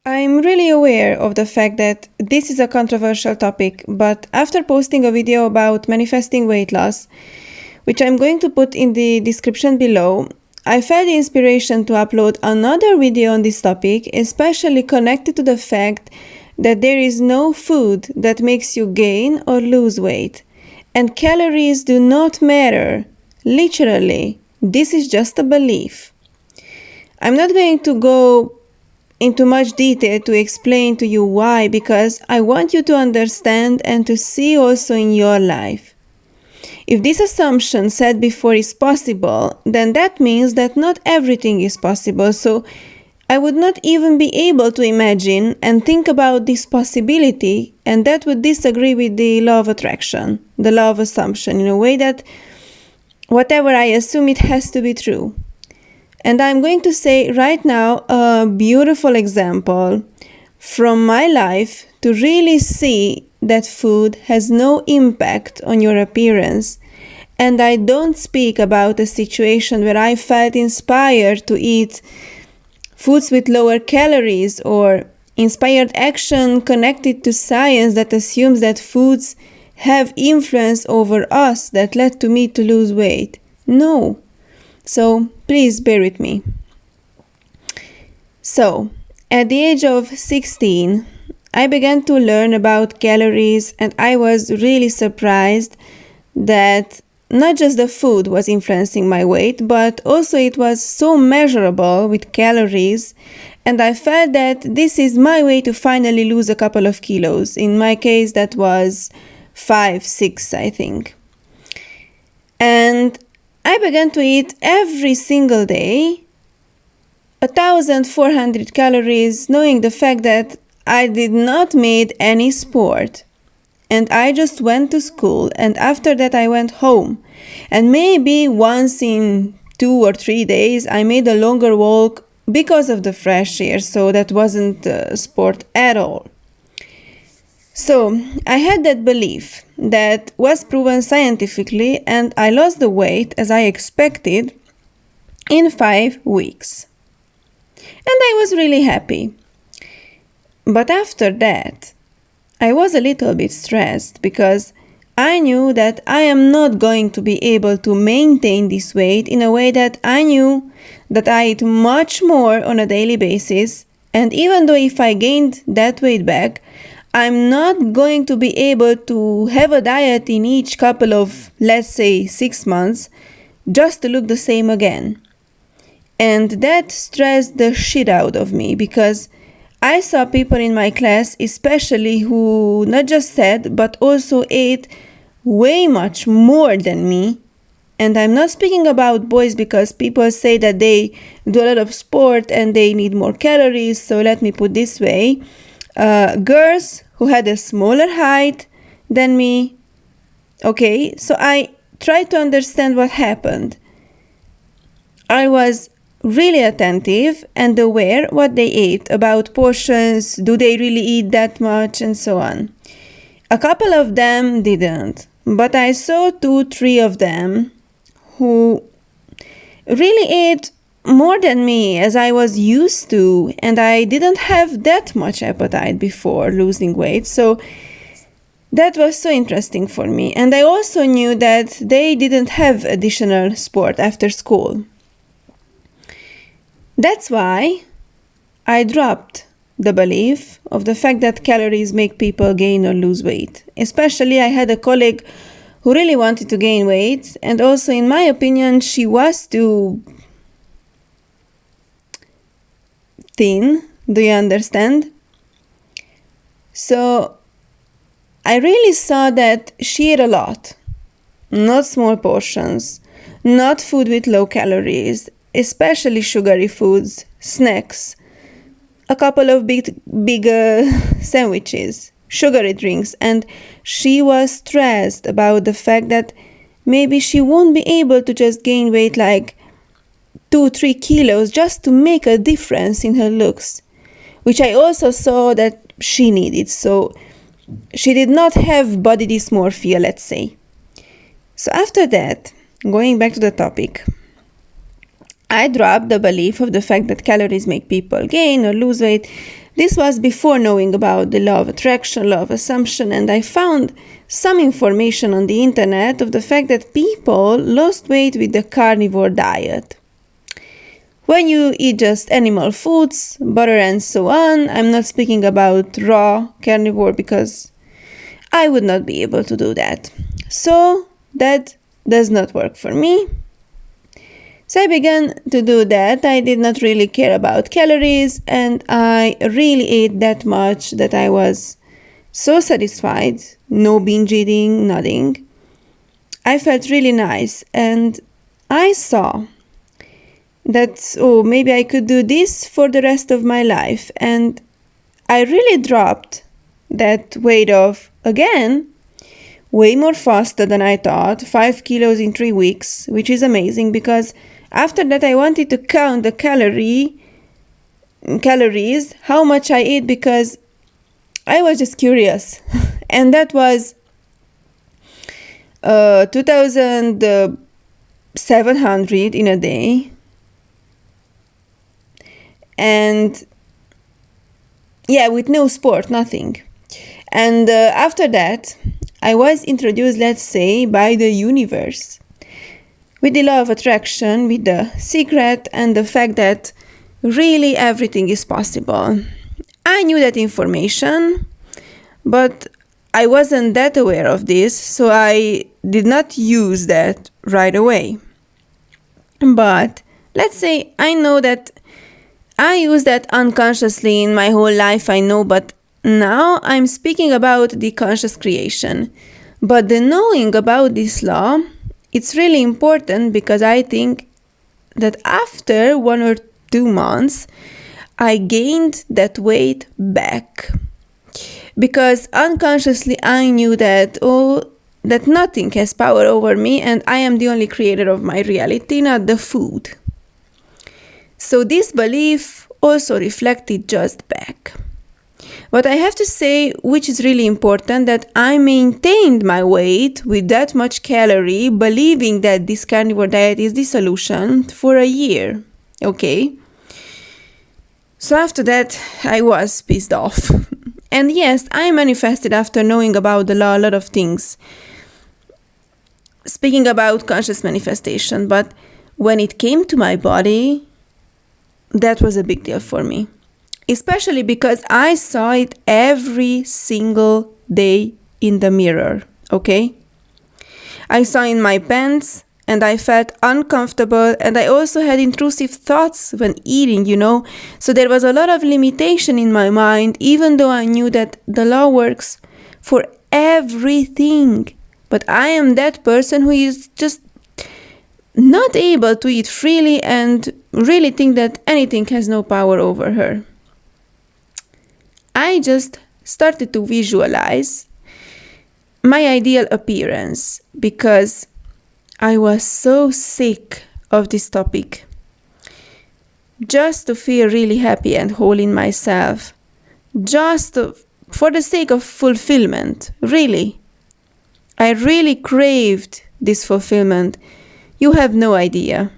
I'm really aware of the fact that this is a controversial topic, but after posting a video about manifesting weight loss, which I'm going to put in the description below, I felt the inspiration to upload another video on this topic, especially connected to the fact that there is no food that makes you gain or lose weight, and calories do not matter. Literally, this is just a belief. I'm not going to go into much detail to explain to you why, because I want you to understand and to see also in your life. If this assumption said before is possible, then that means that not everything is possible, so I would not even be able to imagine and think about this possibility, and that would disagree with the law of attraction, the law of assumption, in a way that whatever I assume, it has to be true. And I'm going to say right now a beautiful example from my life to really see that food has no impact on your appearance. And I don't speak about a situation where I felt inspired to eat foods with lower calories or inspired action connected to science that assumes that foods have influence over us that led to me to lose weight. No. So please bear with me. So, at the age of 16, I began to learn about calories, and I was really surprised that not just the food was influencing my weight, but also it was so measurable with calories, and I felt that this is my way to finally lose a couple of kilos. In my case, that was 5, 6, I think. And I began to eat every single day 1,400 calories, knowing the fact that I did not make any sport. And I just went to school, and after that I went home. And maybe once in 2 or 3 days I made a longer walk because of the fresh air, so that wasn't sport at all. So I had that belief that was proven scientifically, and I lost the weight as I expected in 5 weeks. And I was really happy. But after that, I was a little bit stressed because I knew that I am not going to be able to maintain this weight in a way that I knew that I eat much more on a daily basis, and even though if I gained that weight back, I'm not going to be able to have a diet in each couple of, let's say, 6 months just to look the same again. And that stressed the shit out of me because I saw people in my class, especially who not just said, but also ate way much more than me. And I'm not speaking about boys because people say that they do a lot of sport and they need more calories, so let me put this way. Girls who had a smaller height than me. Okay, so I tried to understand what happened. I was really attentive and aware what they ate, about portions, do they really eat that much, and so on. A couple of them didn't, but I saw 2, 3 of them who really ate more than me as I was used to, and I didn't have that much appetite before losing weight, so that was so interesting for me. And I also knew that they didn't have additional sport after school. That's why I dropped the belief of the fact that calories make people gain or lose weight. Especially I had a colleague who really wanted to gain weight, and also in my opinion she was too thin. Do you understand? So I really saw that she ate a lot, not small portions, not food with low calories, especially sugary foods, snacks, a couple of big sandwiches, sugary drinks, and she was stressed about the fact that maybe she won't be able to just gain weight like 2-3 kilos just to make a difference in her looks, which I also saw that she needed. So she did not have body dysmorphia, let's say. So after that, going back to the topic, I dropped the belief of the fact that calories make people gain or lose weight This was before knowing about the law of attraction, law of assumption, and I found some information on the internet of the fact that people lost weight with the carnivore diet. When you eat just animal foods, butter and so on, I'm not speaking about raw carnivore because I would not be able to do that. So that does not work for me. So I began to do that. I did not really care about calories and I really ate that much that I was so satisfied. No binge eating, nothing. I felt really nice and I saw that, maybe I could do this for the rest of my life. And I really dropped that weight off again, way more faster than I thought, 5 kilos in 3 weeks, which is amazing because after that I wanted to count the calories, how much I ate because I was just curious. And that was 2,700 in a day. And with no sport, nothing. And after that, I was introduced, let's say, by the universe with the law of attraction, with the secret and the fact that really everything is possible. I knew that information, but I wasn't that aware of this, so I did not use that right away. But let's say I know that I use that unconsciously in my whole life, I know, but now I'm speaking about the conscious creation. But the knowing about this law, it's really important because I think that after 1 or 2 months, I gained that weight back. Because unconsciously I knew that, that nothing has power over me and I am the only creator of my reality, not the food. So this belief also reflected just back. But I have to say, which is really important, that I maintained my weight with that much calorie, believing that this carnivore diet is the solution for a year. Okay? So after that, I was pissed off. And yes, I manifested after knowing about the law a lot of things. Speaking about conscious manifestation, but when it came to my body, that was a big deal for me. Especially because I saw it every single day in the mirror, okay? I saw in my pants and I felt uncomfortable and I also had intrusive thoughts when eating, So there was a lot of limitation in my mind, even though I knew that the law works for everything. But I am that person who is just not able to eat freely and really think that anything has no power over her. I just started to visualize my ideal appearance because I was so sick of this topic. Just to feel really happy and whole in myself. For the sake of fulfillment, really. I really craved this fulfillment. You have no idea.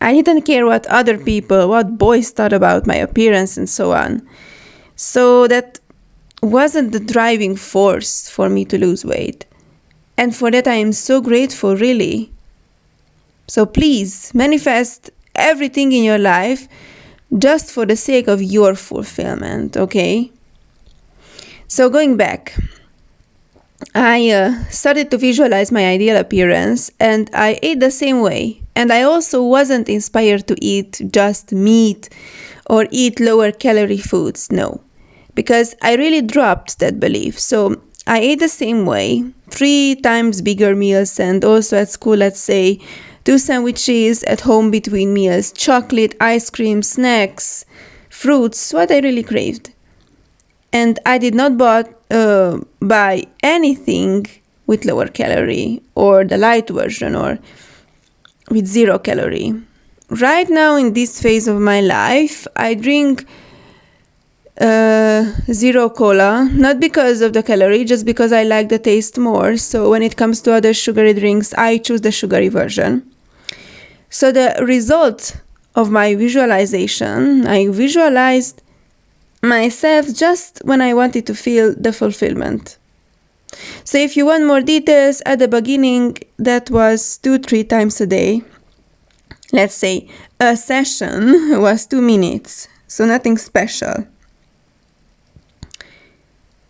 I didn't care what other people, what boys thought about my appearance and so on. So that wasn't the driving force for me to lose weight. And for that I am so grateful, really. So please, manifest everything in your life just for the sake of your fulfillment, okay? So going back, I started to visualize my ideal appearance and I ate the same way. And I also wasn't inspired to eat just meat or eat lower calorie foods, no. Because I really dropped that belief. So I ate the same way, 3 times bigger meals and also at school, let's say, 2 sandwiches, at home between meals, chocolate, ice cream, snacks, fruits, what I really craved. And I did not buy anything with lower calorie or the light version or with 0 calorie. Right now in this phase of my life, I drink 0 cola, not because of the calorie, just because I like the taste more. So when it comes to other sugary drinks, I choose the sugary version. So the result of my visualization, I visualized myself just when I wanted to feel the fulfillment. So if you want more details, at the beginning, that was 2-3 times a day. Let's say a session was 2 minutes, so nothing special.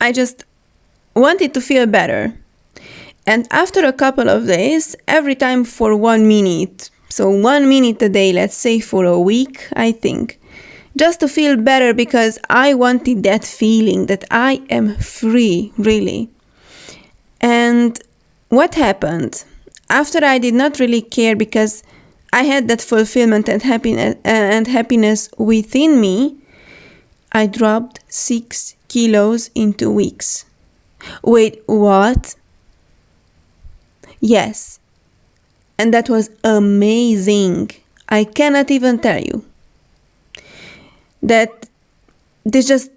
I just wanted to feel better. And after a couple of days, every time for 1 minute, so 1 minute a day, let's say for a week, I think, just to feel better because I wanted that feeling that I am free, really. And what happened? After I did not really care because I had that fulfillment and happiness within me, I dropped 6 kilos in 2 weeks. Wait, what? Yes. And that was amazing. I cannot even tell you. That this just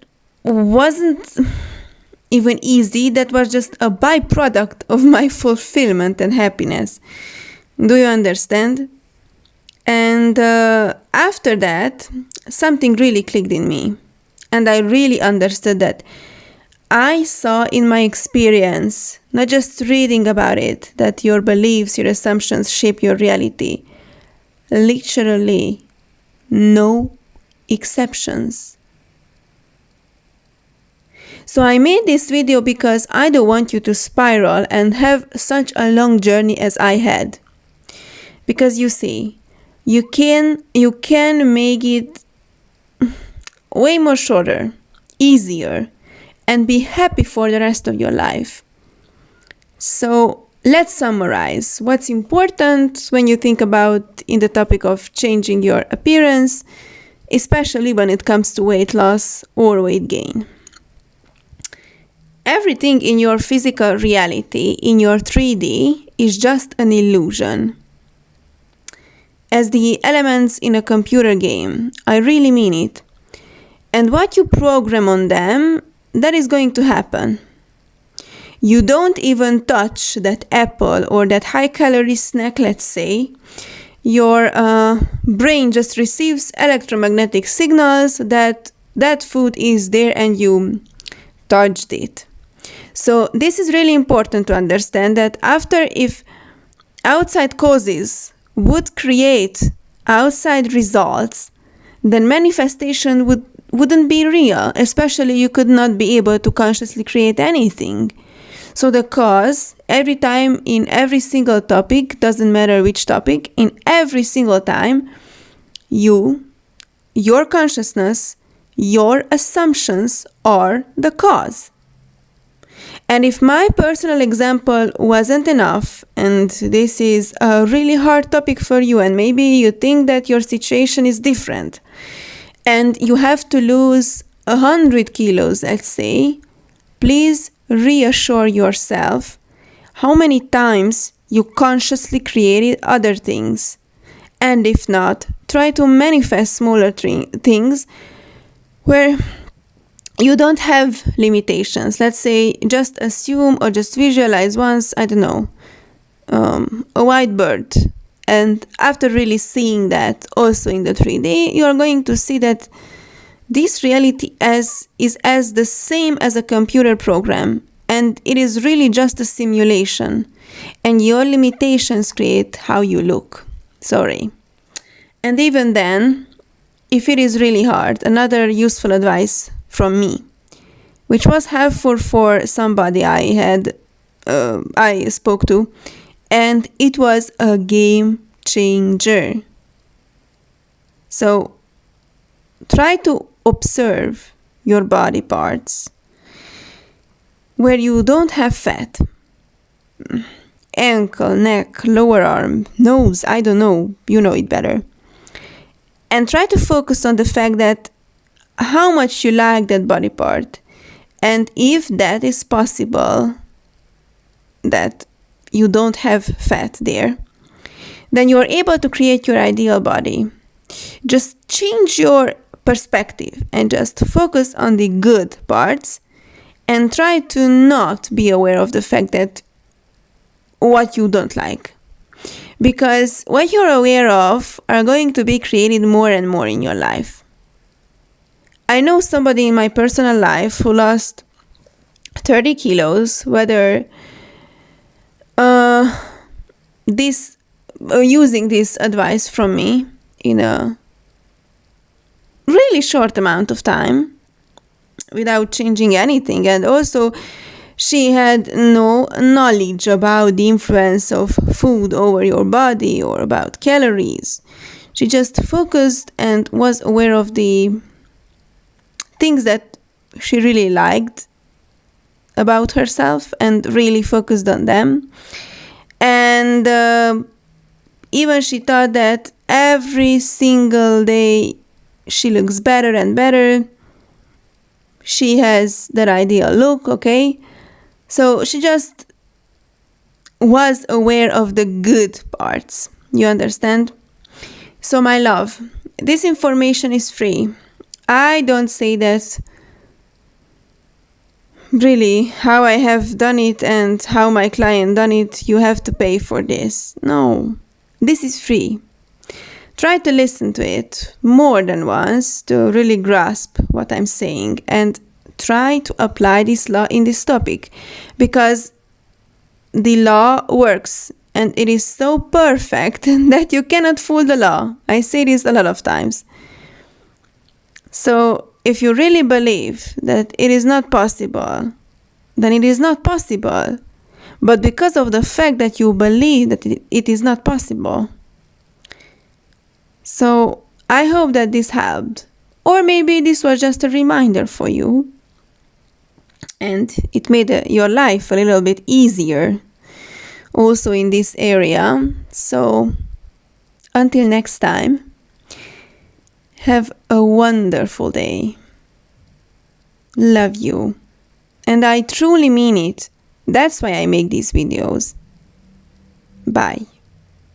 wasn't even easy. That was just a byproduct of my fulfillment and happiness. Do you understand? And after that, something really clicked in me. And I really understood that. I saw in my experience, not just reading about it, that your beliefs, your assumptions shape your reality. Literally, no exceptions. So I made this video because I don't want you to spiral and have such a long journey as I had. Because you see, you can make it way more shorter, easier, and be happy for the rest of your life. So let's summarize what's important when you think about in the topic of changing your appearance, especially when it comes to weight loss or weight gain. Everything in your physical reality, in your 3D, is just an illusion. As the elements in a computer game, I really mean it. And what you program on them, that is going to happen. You don't even touch that apple or that high-calorie snack, let's say. Your brain just receives electromagnetic signals that that food is there and you touched it. So this is really important to understand that if outside causes would create outside results, then manifestation wouldn't be real, especially you could not be able to consciously create anything. So the cause, every time in every single topic, doesn't matter which topic, in every single time, your consciousness, your assumptions are the cause. And if my personal example wasn't enough, and this is a really hard topic for you, and maybe you think that your situation is different, and you have to lose 100 kilos, let's say, please reassure yourself how many times you consciously created other things. And if not, try to manifest smaller things where you don't have limitations. Let's say just assume or just visualize once, I don't know, a white bird. And after really seeing that also in the 3D, you are going to see that this reality is as the same as a computer program. And it is really just a simulation. And your limitations create how you look. Sorry. And even then, if it is really hard, another useful advice from me, which was helpful for somebody I spoke to, and it was a game changer. So try to observe your body parts where you don't have fat. Ankle, neck, lower arm, nose, I don't know, you know it better. And try to focus on the fact that how much you like that body part. And if that is possible, that you don't have fat there, then you are able to create your ideal body. Just change your perspective and just focus on the good parts and try to not be aware of the fact that what you don't like. Because what you're aware of are going to be created more and more in your life. I know somebody in my personal life who lost 30 kilos, whether using this advice from me in a really short amount of time without changing anything. And also, she had no knowledge about the influence of food over your body or about calories. She just focused and was aware of the things that she really liked about herself and really focused on them. And even she thought that every single day she looks better and better. She has that ideal look, okay? So she just was aware of the good parts. You understand? So my love, this information is free. I don't say that really how I have done it and how my client done it, you have to pay for this. No, this is free. Try to listen to it more than once to really grasp what I'm saying and try to apply this law in this topic, because the law works and it is so perfect that you cannot fool the law. I say this a lot of times. So if you really believe that it is not possible, then it is not possible. But because of the fact that you believe that it is not possible. So I hope that this helped. Or maybe this was just a reminder for you. And it made your life a little bit easier also in this area. So until next time, have a wonderful day. Love you. And I truly mean it. That's why I make these videos. Bye.